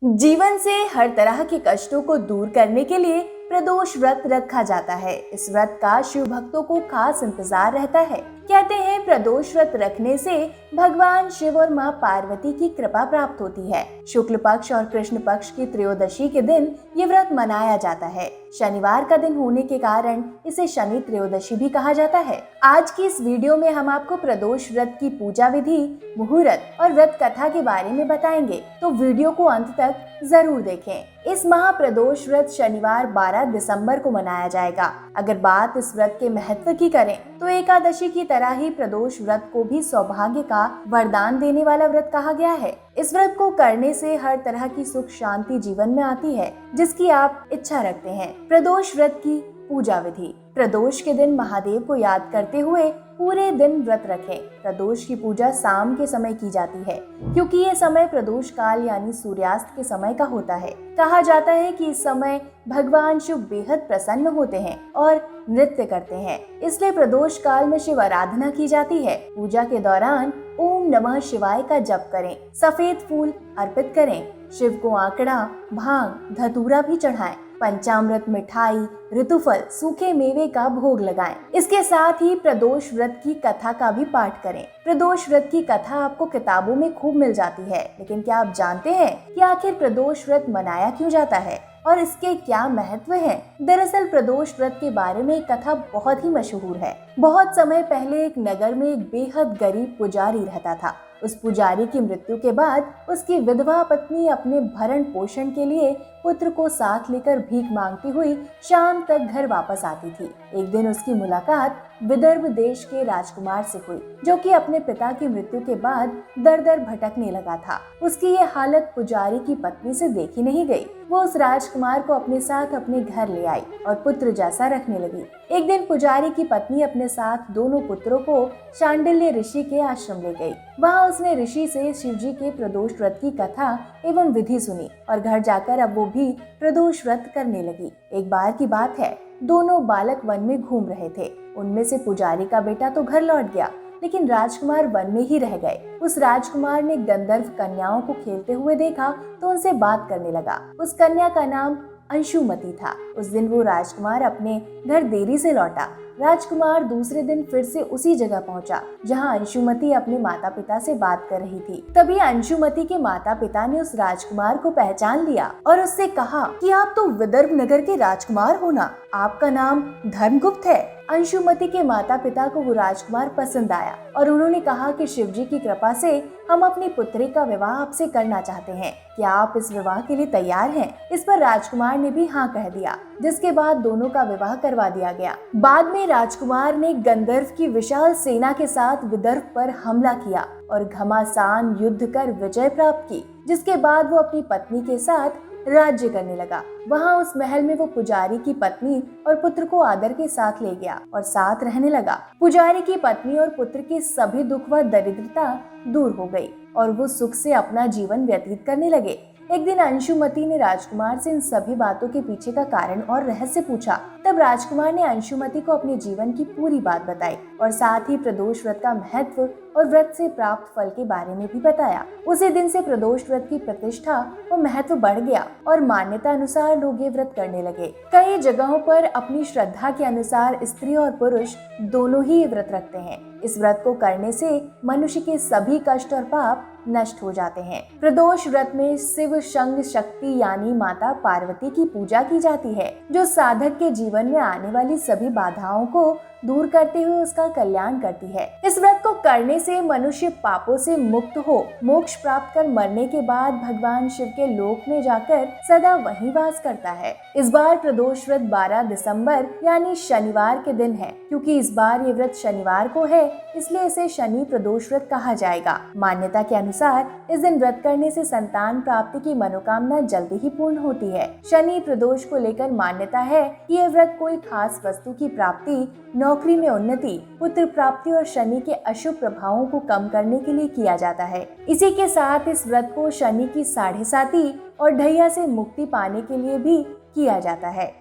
जीवन से हर तरह के कष्टों को दूर करने के लिए प्रदोष व्रत रखा जाता है। इस व्रत का शिव भक्तों को खास इंतजार रहता है। कहते हैं प्रदोष व्रत रखने से भगवान शिव और मां पार्वती की कृपा प्राप्त होती है। शुक्ल पक्ष और कृष्ण पक्ष की त्रयोदशी के दिन ये व्रत मनाया जाता है। शनिवार का दिन होने के कारण इसे शनि त्रयोदशी भी कहा जाता है। आज की इस वीडियो में हम आपको प्रदोष व्रत की पूजा विधि, मुहूर्त और व्रत कथा के बारे में बताएंगे, तो वीडियो को अंत तक जरूर देखें। इस माह प्रदोष व्रत शनिवार 12 दिसंबर को मनाया जाएगा। अगर बात इस व्रत के महत्व की करें तो एकादशी की तरह ही प्रदोष व्रत को भी सौभाग्य का वरदान देने वाला व्रत कहा गया है। इस व्रत को करने से हर तरह की सुख शांति जीवन में आती है, जिसकी आप इच्छा रखते हैं। प्रदोष व्रत की पूजा विधि। प्रदोष के दिन महादेव को याद करते हुए पूरे दिन व्रत रखें। प्रदोष की पूजा शाम के समय की जाती है, क्योंकि ये समय प्रदोष काल यानी सूर्यास्त के समय का होता है। कहा जाता है कि इस समय भगवान शिव बेहद प्रसन्न होते हैं और नृत्य करते हैं, इसलिए प्रदोष काल में शिव आराधना की जाती है। पूजा के दौरान ओम नमः शिवाय का जप करें, सफेद फूल अर्पित करें, शिव को आंकड़ा, भांग, धतूरा भी चढ़ाएं, पंचामृत, मिठाई, ऋतुफल, सूखे मेवे का भोग लगाएं। इसके साथ ही प्रदोष व्रत की कथा का भी पाठ करें। प्रदोष व्रत की कथा आपको किताबों में खूब मिल जाती है, लेकिन क्या आप जानते हैं कि आखिर प्रदोष व्रत मनाया क्यों जाता है और इसके क्या महत्व है? दरअसल प्रदोष व्रत के बारे में एक कथा बहुत ही मशहूर है। बहुत समय पहले एक नगर में एक बेहद गरीब पुजारी रहता था। उस पुजारी की मृत्यु के बाद उसकी विधवा पत्नी अपने भरण पोषण के लिए पुत्र को साथ लेकर भीख मांगती हुई शाम तक घर वापस आती थी। एक दिन उसकी मुलाकात विदर्भ देश के राजकुमार से हुई, जो कि अपने पिता की मृत्यु के बाद दर दर भटकने लगा था। उसकी ये हालत पुजारी की पत्नी से देखी नहीं गई। वो उस राजकुमार को अपने साथ अपने घर ले आई और पुत्र जैसा रखने लगी। एक दिन पुजारी की पत्नी अपने साथ दोनों पुत्रों को शांडिल्य ऋषि के आश्रम ले गई। वहाँ उसने ऋषि से शिव जी के प्रदोष व्रत की कथा एवं विधि सुनी और घर जाकर अब वो भी प्रदोष व्रत करने लगी। एक बार की बात है, दोनों बालक वन में घूम रहे थे। उनमें से पुजारी का बेटा तो घर लौट गया, लेकिन राजकुमार वन में ही रह गए। उस राजकुमार ने गंधर्व कन्याओं को खेलते हुए देखा तो उनसे बात करने लगा। उस कन्या का नाम अंशुमति था। उस दिन वो राजकुमार अपने घर देरी से लौटा। राजकुमार दूसरे दिन फिर से उसी जगह पहुंचा जहां अंशुमति अपने माता पिता से बात कर रही थी। तभी अंशुमति के माता पिता ने उस राजकुमार को पहचान लिया और उससे कहा कि आप तो विदर्भ नगर के राजकुमार हो ना, आपका नाम धर्मगुप्त है। अंशुमति के माता पिता को वो राजकुमार पसंद आया और उन्होंने कहा कि शिवजी की कृपा से हम अपनी पुत्री का विवाह आपसे करना चाहते हैं। क्या आप इस विवाह के लिए तैयार हैं? इस पर राजकुमार ने भी हाँ कह दिया, जिसके बाद दोनों का विवाह करवा दिया गया। बाद में राजकुमार ने गंधर्व की विशाल सेना के साथ विदर्भ पर हमला किया और घमासान युद्ध कर विजय प्राप्त की, जिसके बाद वो अपनी पत्नी के साथ राज्य करने लगा। वहाँ उस महल में वो पुजारी की पत्नी और पुत्र को आदर के साथ ले गया और साथ रहने लगा। पुजारी की पत्नी और पुत्र की सभी दुख व दरिद्रता दूर हो गई और वो सुख से अपना जीवन व्यतीत करने लगे। एक दिन अंशुमति ने राजकुमार से इन सभी बातों के पीछे का कारण और रहस्य पूछा। तब राजकुमार ने अंशुमति को अपने जीवन की पूरी बात बताई और साथ ही प्रदोष व्रत का महत्व और व्रत से प्राप्त फल के बारे में भी बताया। उसी दिन से प्रदोष व्रत की प्रतिष्ठा और महत्व बढ़ गया और मान्यता अनुसार लोग ये व्रत करने लगे। कई जगहों पर अपनी श्रद्धा के अनुसार स्त्री और पुरुष दोनों ही ये व्रत रखते हैं। इस व्रत को करने से मनुष्य के सभी कष्ट और पाप नष्ट हो जाते हैं। प्रदोष व्रत में शिव शंग शक्ति यानी माता पार्वती की पूजा की जाती है, जो साधक के जीवन में आने वाली सभी बाधाओं को दूर करते हुए उसका कल्याण करती है। इस व्रत को करने से मनुष्य पापों से मुक्त हो मोक्ष प्राप्त कर मरने के बाद भगवान शिव के लोक में जाकर सदा वहीं वास करता है। इस बार प्रदोष व्रत 12 दिसंबर यानी शनिवार के दिन है। क्योंकि इस बार ये व्रत शनिवार को है, इसलिए इसे शनि प्रदोष व्रत कहा जाएगा। मान्यता के अनुसार इस दिन व्रत करने से संतान प्राप्ति की मनोकामना जल्दी ही पूर्ण होती है। शनि प्रदोष को लेकर मान्यता है कि यह व्रत कोई खास वस्तु की प्राप्ति, नौकरी में उन्नति, पुत्र प्राप्ति और शनि के अशुभ प्रभावों को कम करने के लिए किया जाता है। इसी के साथ इस व्रत को शनि की 7.5 और ढैया से मुक्ति पाने के लिए भी किया जाता है।